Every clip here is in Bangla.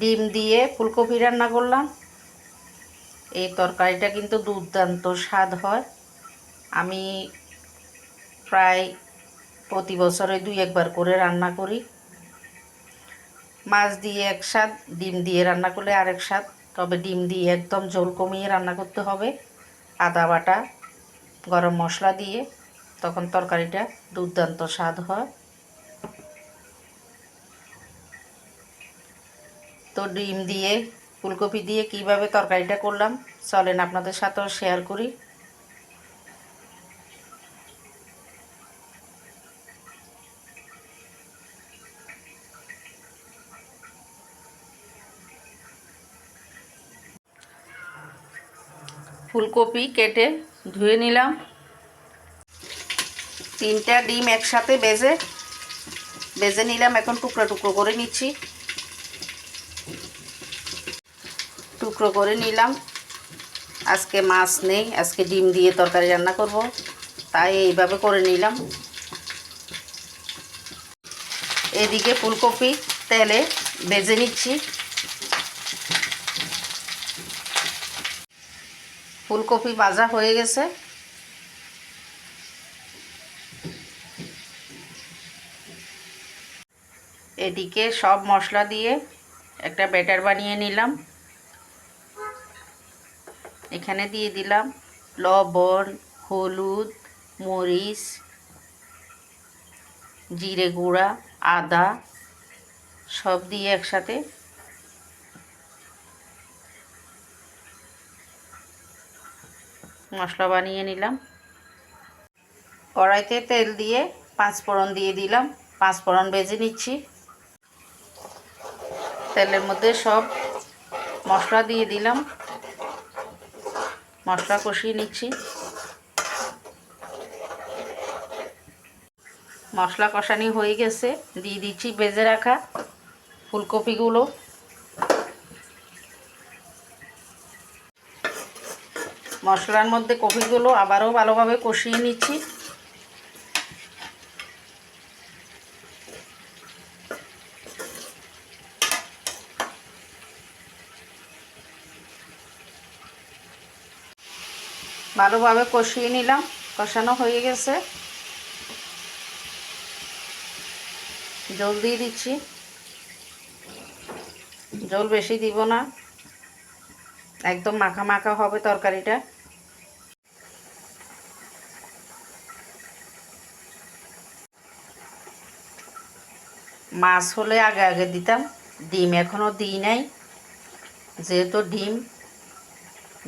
ডিম দিয়ে ফুলকপি রান্না করলাম। এই তরকারিটা কিন্তু দুর্দান্ত স্বাদ হয়। আমি প্রায় প্রতি বছরে 2-1 বার করে রান্না করি। মাছ দিয়ে এক স্বাদ, ডিম দিয়ে রান্না করলে আরেক স্বাদ। তবে ডিম দিয়ে একদম ঝোল কমিয়ে রান্না করতে হবে, আদা বাটা গরম মশলা দিয়ে, তখন তরকারিটা দুর্দান্ত স্বাদ হয়। তো ডিম দিয়ে ফুলকপি দিয়ে কিভাবে তরকারিটা করলাম চলেন আপনাদের সাথেও শেয়ার করি। ফুলকপি কেটে ধুয়ে নিলাম। 3টা ডিম একসাথে বেজে নিলাম। এখন টুকরো টুকরো করে নিচ্ছি। টুকরো করে নিলাম। আজকে মাছ নেই, আজকে ডিম দিয়ে তরকারি রান্না করব, তাই এইভাবে করে নিলাম। এদিকে ফুলকপি তেলে ভেজে নিচ্ছি। ফুলকপি ভাজা হয়ে গেছে। এদিকে সব মশলা দিয়ে একটা ব্যাটার বানিয়ে নিলাম। এখানে দিয়ে দিলাম লবণ, হলুদ, মরিচ, জিরে গুঁড়া, আদা সব দিয়ে একসাথে মশলা বানিয়ে নিলাম। কড়াইতে তেল দিয়ে 5 ফোড়ন দিয়ে দিলাম। 5 ফোড়ন ভেজে নিচ্ছি। তেলের মধ্যে সব মশলা দিয়ে দিলাম। মশলা কষিয়ে নিচ্ছি। মশলা কষানি হয়ে গেছে, দিয়ে দিচ্ছি ভেজে রাখা ফুলকপিগুলো। মশলার মধ্যে কপিগুলো আবারও ভালোভাবে কষিয়ে নিচ্ছি। ভালোভাবে কষিয়ে নিলাম। কষানো হয়ে গেছে। জল দিয়ে দিচ্ছি। জল বেশি দিব না, একদম মাখা মাখা হবে তরকারিটা। মাছ হলে আগে আগে দিতাম, ডিম এখনও দিই নাই। যেহেতু ডিম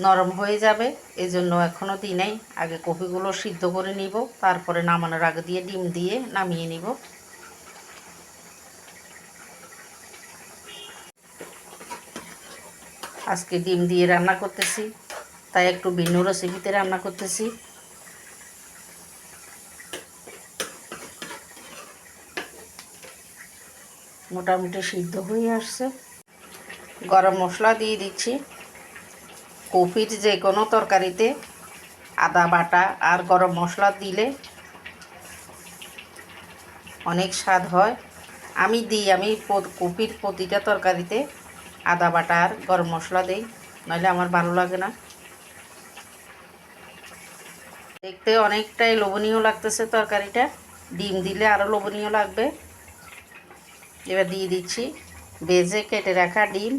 নরম হয়ে যাবে এজন্য এখনও দিই নাই। আগে কপিগুলো সিদ্ধ করে নিব, তারপরে নামানোর আগে দিয়ে ডিম দিয়ে নামিয়ে নিব। আজকে ডিম দিয়ে রান্না করতেছি, তাই একটু ভিন্ন রেসিপিতে রান্না করতেছি। মোটামুটি সিদ্ধ হয়ে আসছে। গরম মশলা দিয়ে দিচ্ছি। কপির যে কোনো তরকারিতে আদা বাটা আর গরম মশলা দিলে অনেক স্বাদ হয়। আমি কপির প্রতিটা তরকারিতে আদা বাটা আর গরম মশলা দিই, নইলে আমার ভালো লাগে না। দেখতে অনেকটাই লোভনীয় লাগতেছে তরকারিটা, ডিম দিলে আরও লোভনীয় লাগবে। এবার দিয়ে দিচ্ছি ভেজে কেটে রাখা ডিম।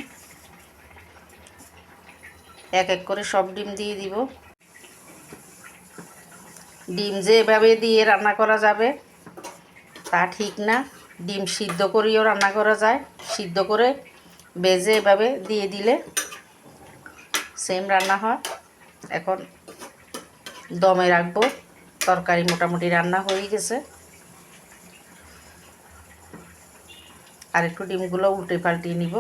এক এক করে সব ডিম দিয়ে দিব। ডিম যে এভাবে দিয়ে রান্না করা যাবে তা ঠিক না, ডিম সিদ্ধ করেও রান্না করা যায়। সিদ্ধ করে ভেজে এভাবে দিয়ে দিলে সেম রান্না হয়। এখন দমে রাখবো। তরকারি মোটামুটি রান্না হয়ে গেছে। আর একটু ডিমগুলো উল্টে পাল্টিয়ে নিব।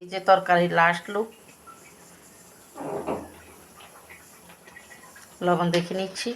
এই যে তরকারির লাস্ট লুক, লবণ দেখে নিচ্ছি।